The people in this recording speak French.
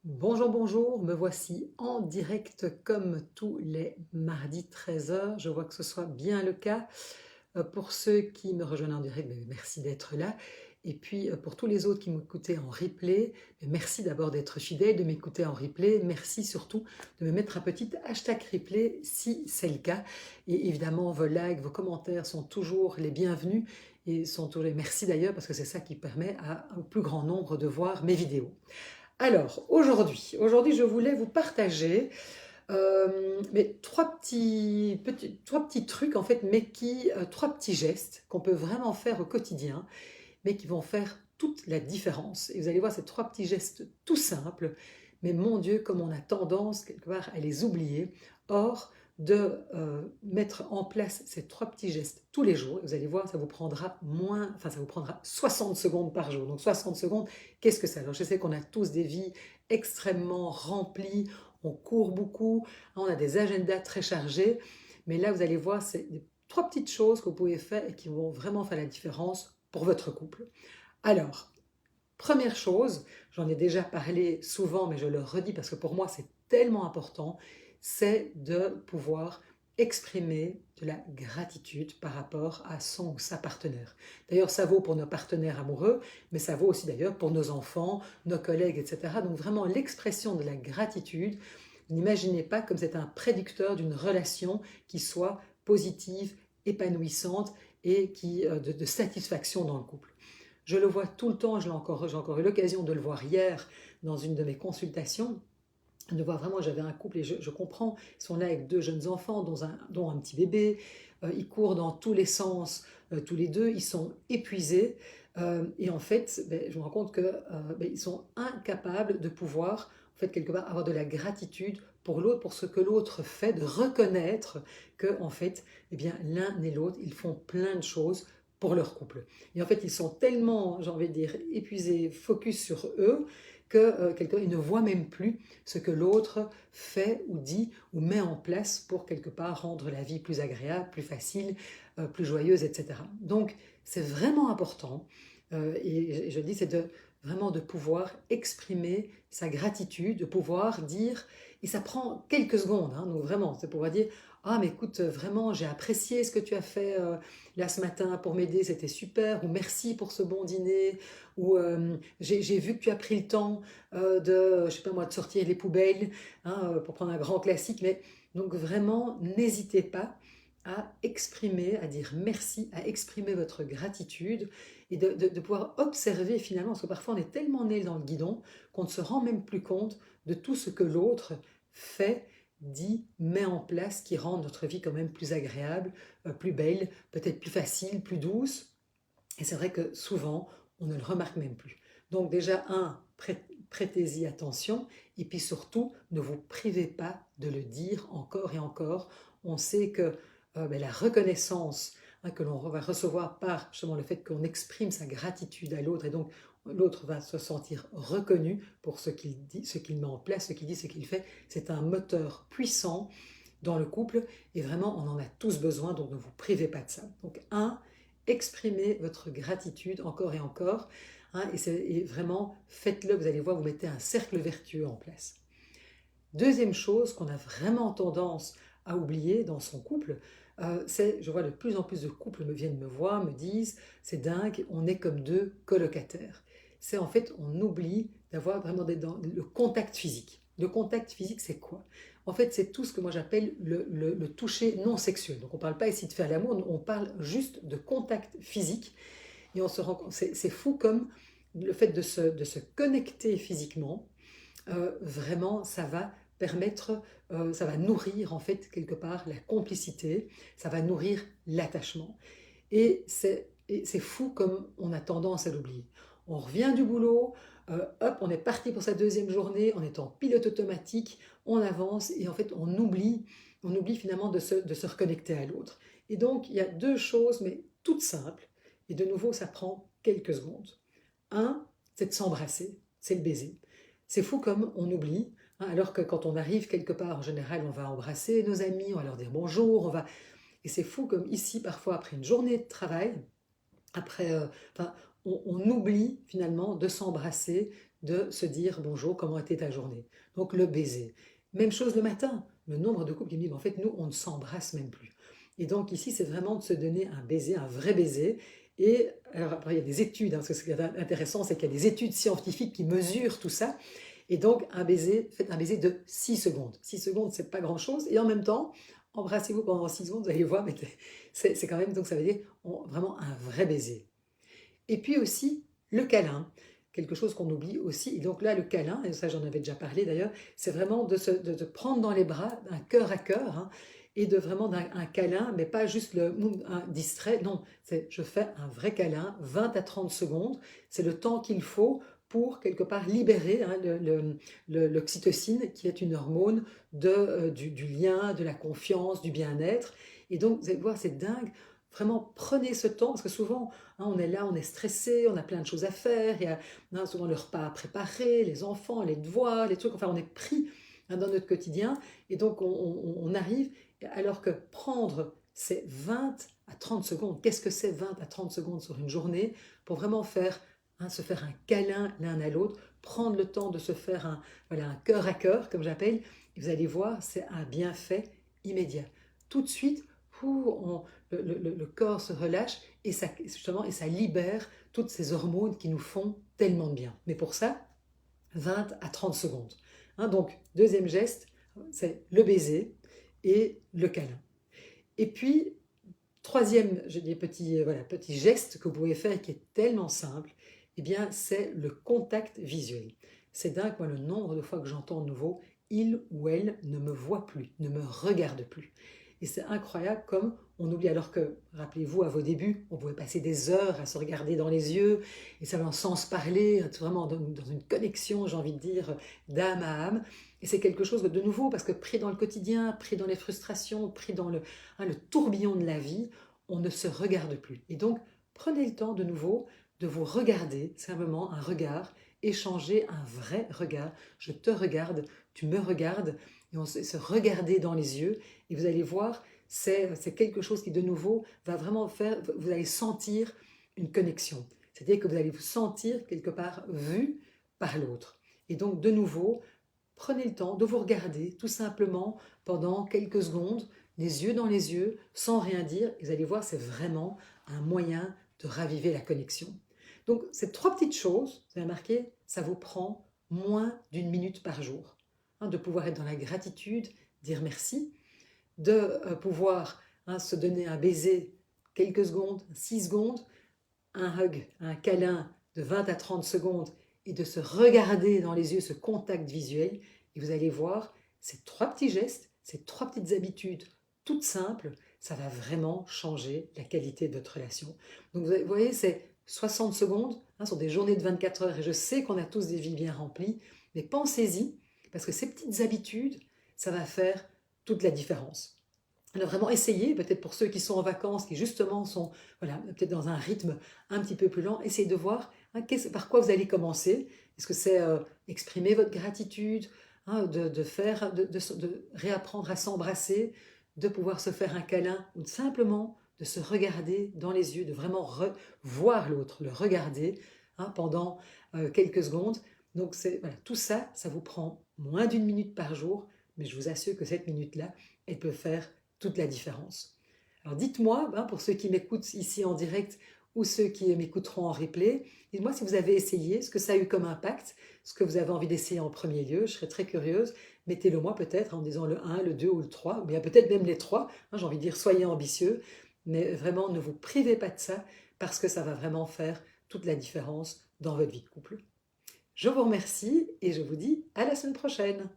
Bonjour, bonjour, me voici en direct comme tous les mardis 13 h. Je vois que ce soit bien le cas. Pour ceux qui me rejoignent en direct, merci d'être là. Et puis pour tous les autres qui m'écoutaient en replay, merci d'abord d'être fidèles, de m'écouter en replay. Merci surtout de me mettre un petit hashtag replay si c'est le cas. Et évidemment, vos likes, vos commentaires sont toujours les bienvenus. Et sont toujours les merci d'ailleurs parce que c'est ça qui permet à un plus grand nombre de voir mes vidéos. Alors, aujourd'hui, je voulais vous partager mais trois petits trucs, en fait, trois petits gestes qu'on peut vraiment faire au quotidien, mais qui vont faire toute la différence. Et vous allez voir, ces trois petits gestes tout simples, mais mon Dieu, comme on a tendance, quelque part, à les oublier. Or, de mettre en place ces trois petits gestes tous les jours, vous allez voir, ça vous prendra ça vous prendra 60 secondes par jour. Donc 60 secondes, qu'est-ce que c'est? Alors je sais qu'on a tous des vies extrêmement remplies, on court beaucoup, on a des agendas très chargés, mais là vous allez voir, c'est des trois petites choses que vous pouvez faire et qui vont vraiment faire la différence pour votre couple. Alors, première chose, j'en ai déjà parlé souvent, mais je le redis parce que pour moi c'est tellement important, c'est de pouvoir exprimer de la gratitude par rapport à son ou sa partenaire. D'ailleurs, ça vaut pour nos partenaires amoureux, mais ça vaut aussi d'ailleurs pour nos enfants, nos collègues, etc. Donc vraiment l'expression de la gratitude, n'imaginez pas comme c'est un prédicteur d'une relation qui soit positive, épanouissante et de satisfaction dans le couple. Je le vois tout le temps, j'ai encore eu l'occasion de le voir hier dans une de mes consultations, de voir vraiment, j'avais un couple et je comprends, ils sont là avec deux jeunes enfants, dont un petit bébé, ils courent dans tous les sens, tous les deux, ils sont épuisés, et en fait, je me rends compte qu'ils sont incapables de pouvoir, en fait, quelque part, avoir de la gratitude pour l'autre, pour ce que l'autre fait, de reconnaître que, en fait, eh bien, l'un et l'autre, ils font plein de choses pour leur couple. Et en fait, ils sont tellement, j'ai envie de dire, épuisés, focus sur eux, que quelque part, ils ne voient même plus ce que l'autre fait ou dit ou met en place pour quelque part rendre la vie plus agréable, plus facile, plus joyeuse, etc. Donc, c'est vraiment important, et je le dis, c'est vraiment de pouvoir exprimer sa gratitude, de pouvoir dire, et ça prend quelques secondes, hein, donc vraiment, c'est pouvoir dire, ah mais écoute, vraiment, j'ai apprécié ce que tu as fait là ce matin pour m'aider, c'était super, ou merci pour ce bon dîner, ou j'ai vu que tu as pris le temps je sais pas moi, de sortir les poubelles, hein, pour prendre un grand classique, mais donc vraiment, n'hésitez pas à exprimer, à dire merci, à exprimer votre gratitude et de pouvoir observer finalement, parce que parfois on est tellement nez dans le guidon qu'on ne se rend même plus compte de tout ce que l'autre fait, dit, met en place, qui rend notre vie quand même plus agréable, plus belle, peut-être plus facile, plus douce. Et c'est vrai que souvent, on ne le remarque même plus. Donc déjà, prêtez-y attention, et puis surtout, ne vous privez pas de le dire encore et encore. On sait que la reconnaissance, hein, que l'on va recevoir par justement le fait qu'on exprime sa gratitude à l'autre, et donc l'autre va se sentir reconnu pour ce qu'il dit, ce qu'il met en place, ce qu'il dit, ce qu'il fait. C'est un moteur puissant dans le couple, et vraiment, on en a tous besoin, donc ne vous privez pas de ça. Donc, exprimez votre gratitude encore et encore, hein, et vraiment, faites-le, vous allez voir, vous mettez un cercle vertueux en place. Deuxième chose qu'on a vraiment tendance à oublier dans son couple, c'est, je vois de plus en plus de couples viennent me voir, me disent, c'est dingue, on est comme deux colocataires. C'est en fait, on oublie d'avoir vraiment dans le contact physique. Le contact physique, c'est quoi? En fait, c'est tout ce que moi j'appelle le toucher non sexuel. Donc on ne parle pas ici de faire l'amour, on parle juste de contact physique. Et on se rend compte, c'est fou comme le fait de se connecter physiquement, vraiment, ça va permettre, ça va nourrir en fait quelque part la complicité, ça va nourrir l'attachement. Et c'est fou comme on a tendance à l'oublier. On revient du boulot, hop, on est parti pour sa deuxième journée, on est en pilote automatique, on avance et en fait on oublie finalement de se reconnecter à l'autre. Et donc il y a deux choses, mais toutes simples, et de nouveau ça prend quelques secondes. Un, c'est de s'embrasser, c'est le baiser. C'est fou comme on oublie, hein, alors que quand on arrive quelque part, en général, on va embrasser nos amis, on va leur dire bonjour, et c'est fou comme ici, parfois, après une journée de travail, après, enfin, on oublie finalement de s'embrasser, de se dire bonjour, comment était ta journée? Donc le baiser. Même chose le matin, le nombre de couples qui me disent en fait nous on ne s'embrasse même plus. Et donc ici c'est vraiment de se donner un baiser, un vrai baiser. Et alors après il y a des études, hein, parce que ce qui est intéressant c'est qu'il y a des études scientifiques qui mesurent tout ça. Et donc un baiser, faites un baiser de 6 secondes. 6 secondes c'est pas grand chose et en même temps embrassez-vous pendant 6 secondes, vous allez voir, mais c'est quand même, donc ça veut dire vraiment un vrai baiser. Et puis aussi le câlin, quelque chose qu'on oublie aussi. Et donc là, le câlin, et ça j'en avais déjà parlé d'ailleurs, c'est vraiment de prendre dans les bras un cœur à cœur, hein, et de vraiment un câlin, mais pas juste un distrait, non, c'est je fais un vrai câlin, 20 à 30 secondes, c'est le temps qu'il faut pour quelque part libérer, hein, l'oxytocine, qui est une hormone du lien, de la confiance, du bien-être. Et donc, vous allez voir, c'est dingue. Vraiment, prenez ce temps, parce que souvent, hein, on est là, on est stressé, on a plein de choses à faire, il y a hein, souvent le repas à préparer, les enfants, les devoirs, les trucs, enfin on est pris hein, dans notre quotidien et donc on arrive, alors que prendre ces 20 à 30 secondes, qu'est-ce que c'est 20 à 30 secondes sur une journée pour vraiment faire, hein, se faire un câlin l'un à l'autre, prendre le temps de se faire voilà, un cœur à cœur, comme j'appelle, et vous allez voir, c'est un bienfait immédiat. Tout de suite, le corps se relâche et ça, justement, et ça libère toutes ces hormones qui nous font tellement de bien. Mais pour ça, 20 à 30 secondes. Hein, donc, deuxième geste, c'est le baiser et le câlin. Et puis, troisième je dis, voilà, petit geste que vous pouvez faire et qui est tellement simple, eh bien, c'est le contact visuel. C'est dingue, moi, le nombre de fois que j'entends de nouveau, il ou elle ne me voit plus, ne me regarde plus. Et c'est incroyable comme on oublie, alors que, rappelez-vous, à vos débuts, on pouvait passer des heures à se regarder dans les yeux, et ça sans se parler, vraiment dans une connexion, j'ai envie de dire, d'âme à âme. Et c'est quelque chose de nouveau, parce que pris dans le quotidien, pris dans les frustrations, pris dans hein, le tourbillon de la vie, on ne se regarde plus. Et donc, prenez le temps de nouveau de vous regarder, simplement un regard, échanger un vrai regard. Je te regarde, tu me regardes, et on se regarder dans les yeux, et vous allez voir, c'est quelque chose qui de nouveau va vraiment faire, vous allez sentir une connexion. C'est-à-dire que vous allez vous sentir quelque part vu par l'autre. Et donc de nouveau, prenez le temps de vous regarder tout simplement pendant quelques secondes, les yeux dans les yeux, sans rien dire. Et vous allez voir, c'est vraiment un moyen de raviver la connexion. Donc ces trois petites choses, vous avez remarqué, ça vous prend moins d'une minute par jour. Hein, de pouvoir être dans la gratitude, dire merci, de pouvoir hein, se donner un baiser quelques secondes, 6 secondes, un hug, un câlin de 20 à 30 secondes et de se regarder dans les yeux, ce contact visuel. Et vous allez voir, ces trois petits gestes, ces trois petites habitudes toutes simples, ça va vraiment changer la qualité de votre relation. Donc vous voyez, c'est 60 secondes hein, sur des journées de 24 heures et je sais qu'on a tous des vies bien remplies, mais pensez-y parce que ces petites habitudes, ça va faire toute la différence. Alors vraiment essayez, peut-être pour ceux qui sont en vacances, qui justement sont voilà, peut-être dans un rythme un petit peu plus lent, essayez de voir hein, par quoi vous allez commencer. Est-ce que c'est exprimer votre gratitude, hein, de faire, de réapprendre à s'embrasser, de pouvoir se faire un câlin, ou simplement de se regarder dans les yeux, de vraiment voir l'autre, le regarder hein, pendant quelques secondes. Donc voilà, tout ça, ça vous prend moins d'une minute par jour, mais je vous assure que cette minute-là, elle peut faire toute la différence. Alors dites-moi, hein, pour ceux qui m'écoutent ici en direct ou ceux qui m'écouteront en replay, dites-moi si vous avez essayé, ce que ça a eu comme impact, ce que vous avez envie d'essayer en premier lieu, je serais très curieuse. Mettez-le moi peut-être en disant le 1, le 2 ou le 3, ou bien peut-être même les 3. Hein, j'ai envie de dire soyez ambitieux, mais vraiment ne vous privez pas de ça parce que ça va vraiment faire toute la différence dans votre vie de couple. Je vous remercie et je vous dis à la semaine prochaine.